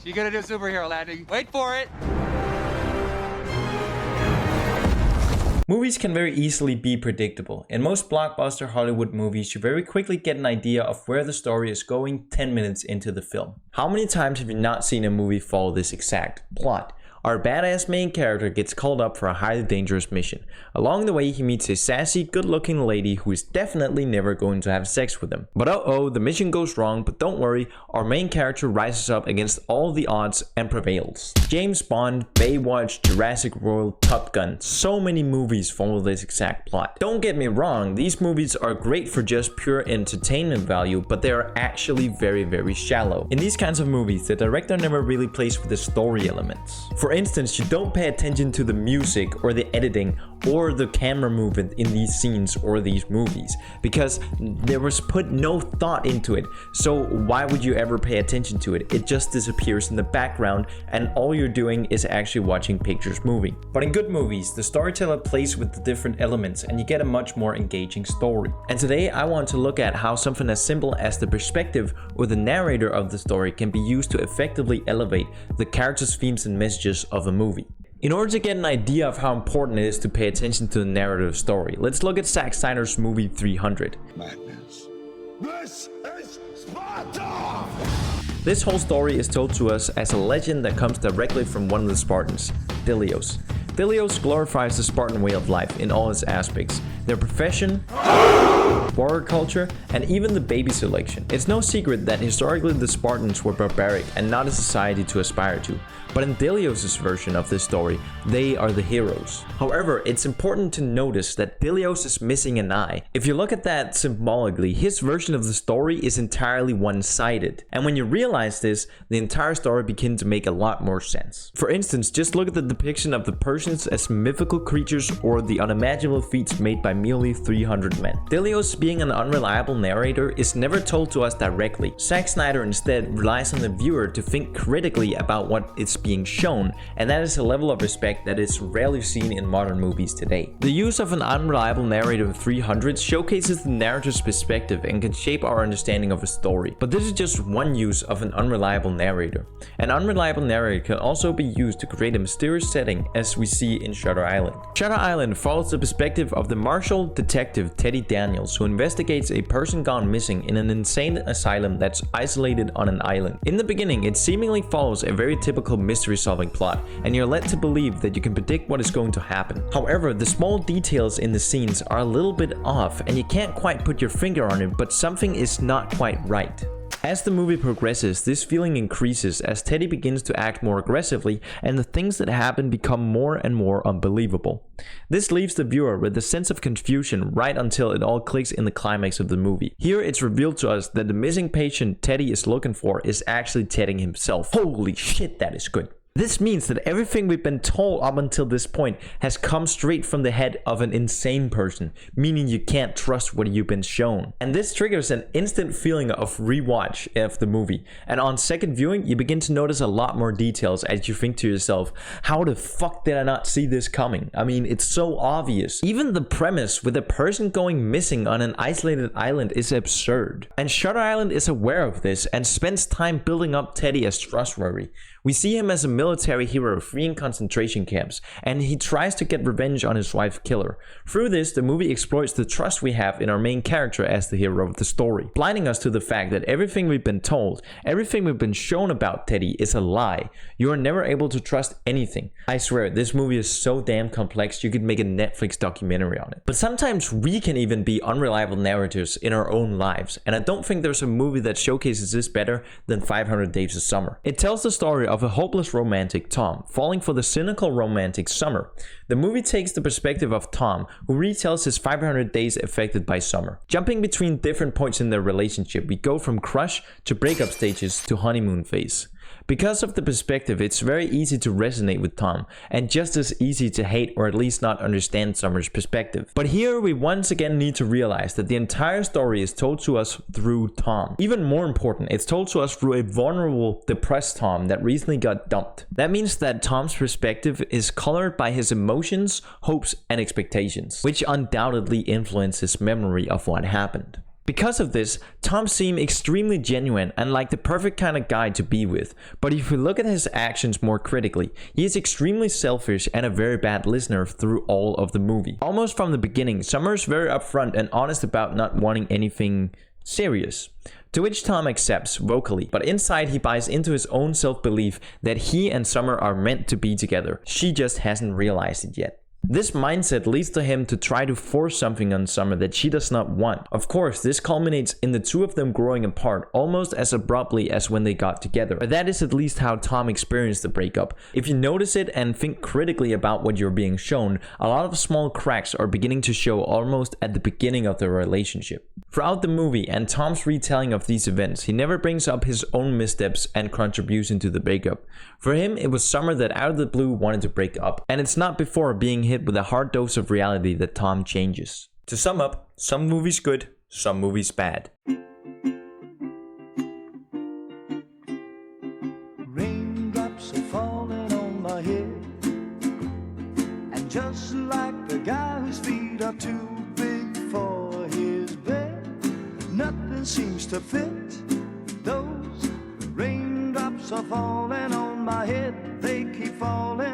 You gonna do superhero landing? Wait for it. Movies can very easily be predictable. In most blockbuster Hollywood movies, you very quickly get an idea of where the story is going 10 minutes into the film. How many times have you not seen a movie follow this exact plot? Our badass main character gets called up for a highly dangerous mission. Along the way, he meets a sassy, good-looking lady who is definitely never going to have sex with him. But the mission goes wrong, but don't worry, our main character rises up against all the odds and prevails. James Bond, Baywatch, Jurassic World, Top Gun, so many movies follow this exact plot. Don't get me wrong, these movies are great for just pure entertainment value, but they are actually very shallow. In these kinds of movies, the director never really plays with the story elements. For instance, you don't pay attention to the music or the editing or the camera movement in these scenes or these movies because there was put no thought into it. So why would you ever pay attention to it? It just disappears in the background and all you're doing is actually watching pictures moving. But in good movies, the storyteller plays with the different elements and you get a much more engaging story. And today I want to look at how something as simple as the perspective or the narrator of the story can be used to effectively elevate the characters' themes and messages of a movie. In order to get an idea of how important it is to pay attention to the narrative story, let's look at Zack Snyder's movie 300. Madness. This is Sparta! This whole story is told to us as a legend that comes directly from one of the Spartans, Delios. Delios glorifies the Spartan way of life in all its aspects, their profession, warrior culture, and even the baby selection. It's no secret that historically the Spartans were barbaric and not a society to aspire to, but in Delios' version of this story, they are the heroes. However, it's important to notice that Delios is missing an eye. If you look at that symbolically, his version of the story is entirely one-sided. And when you realize this, the entire story begins to make a lot more sense. For instance, just look at the depiction of the Persians as mythical creatures or the unimaginable feats made by merely 300 men. Delios, being an unreliable narrator, is never told to us directly. Zack Snyder instead relies on the viewer to think critically about what is being shown, and that is a level of respect that is rarely seen in modern movies today. The use of an unreliable narrator of 300 showcases the narrator's perspective and can shape our understanding of a story. But this is just one use of an unreliable narrator. An unreliable narrator can also be used to create a mysterious setting, as we see in Shutter Island. Shutter Island follows the perspective of the martial detective Teddy Daniels, who investigates a person gone missing in an insane asylum that's isolated on an island. In the beginning, it seemingly follows a very typical mystery solving plot, and you're led to believe that you can predict what is going to happen. However, the small details in the scenes are a little bit off and you can't quite put your finger on it, but something is not quite right. As the movie progresses, this feeling increases as Teddy begins to act more aggressively and the things that happen become more and more unbelievable. This leaves the viewer with a sense of confusion right until it all clicks in the climax of the movie. Here it's revealed to us that the missing patient Teddy is looking for is actually Teddy himself. Holy shit, that is good. This means that everything we've been told up until this point has come straight from the head of an insane person, meaning you can't trust what you've been shown. And this triggers an instant feeling of rewatch of the movie. And on second viewing, you begin to notice a lot more details as you think to yourself, how the fuck did I not see this coming? I mean, it's so obvious. Even the premise with a person going missing on an isolated island is absurd. And Shutter Island is aware of this and spends time building up Teddy as trustworthy. We see him as a military hero freeing concentration camps, and he tries to get revenge on his wife's killer. Through this, the movie exploits the trust we have in our main character as the hero of the story, blinding us to the fact that everything we've been told, everything we've been shown about Teddy is a lie. You are never able to trust anything. I swear, this movie is so damn complex you could make a Netflix documentary on it. But sometimes we can even be unreliable narrators in our own lives, and I don't think there's a movie that showcases this better than 500 Days of Summer. It tells the story of a hopeless romantic, Tom, falling for the cynical romantic Summer. The movie takes the perspective of Tom, who retells his 500 days affected by Summer. Jumping between different points in their relationship, we go from crush to breakup stages to honeymoon phase. Because of the perspective, it's very easy to resonate with Tom, and just as easy to hate or at least not understand Summer's perspective. But here we once again need to realize that the entire story is told to us through Tom. Even more important, it's told to us through a vulnerable, depressed Tom that recently got dumped. That means that Tom's perspective is colored by his emotions, hopes, and expectations, which undoubtedly influence his memory of what happened. Because of this, Tom seemed extremely genuine and like the perfect kind of guy to be with. But if we look at his actions more critically, he is extremely selfish and a very bad listener through all of the movie. Almost from the beginning, Summer is very upfront and honest about not wanting anything serious, to which Tom accepts vocally, but inside he buys into his own self-belief that he and Summer are meant to be together. She just hasn't realized it yet. This mindset leads to him to try to force something on Summer that she does not want. Of course, this culminates in the two of them growing apart almost as abruptly as when they got together. But that is at least how Tom experienced the breakup. If you notice it and think critically about what you're being shown, a lot of small cracks are beginning to show almost at the beginning of the relationship. Throughout the movie and Tom's retelling of these events, he never brings up his own missteps and contribution to the breakup. For him, it was Summer that out of the blue wanted to break up, and it's not before being hit with a hard dose of reality that Tom changes. To sum up, some movies good, some movies bad. Raindrops are falling on my head, and just like the guy whose feet are too big for his bed, nothing seems to fit. Those raindrops are falling on my head, they keep falling.